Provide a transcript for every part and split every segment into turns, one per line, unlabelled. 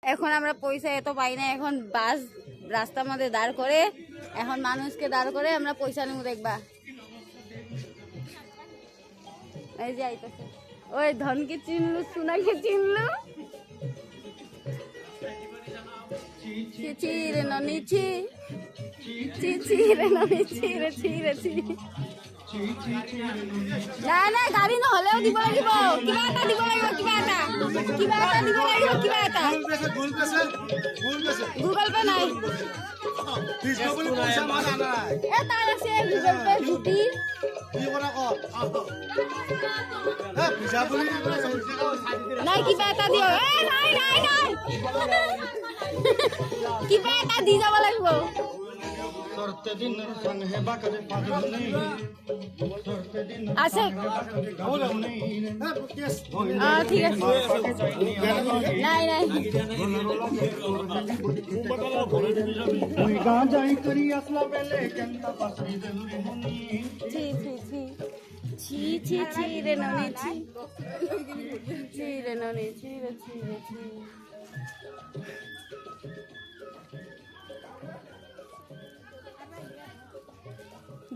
এখন আমরা পয়সা এত পাই না, এখন বাস রাস্তার মধ্যে দাঁড় করে, এখন মানুষকে দাঁড় করে আমরা পয়সা নেব। দেখবা এই যে আইতাছে, ওই ধনকে চিনলু, সোনাকে চিনলু। ছি রে ননি ছি, ছি রে ননি ছি রে, ছি রে ছি। না না গাড়ী নহলেও দিব লাগিব, কিবা এটা দিব লাগিব, কিবা এটা দিব লাগিব, কিবা এটা। গুগল পে নাই, তাৰ আছে গুগল পে জুতি। নাই কিবা এটা দিও, নাই নাই নাই কিবা এটা দি যাব লাগিব। আছে ঠিক আছে, নাই নাই ছি ছি ছি রে ননি ছি, ছি রে ননি ছি রে, ছি রে ছি।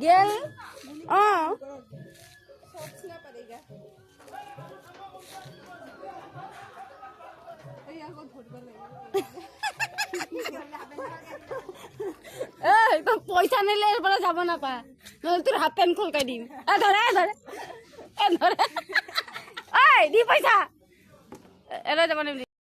গেল পয়সা নিলে এরপরে যাবো না পা, নহলে তোর হাফ প্যান্ট খোলকাই দিম। ধরে ধরে ধরে দি পয়সা, এরা যাবো না।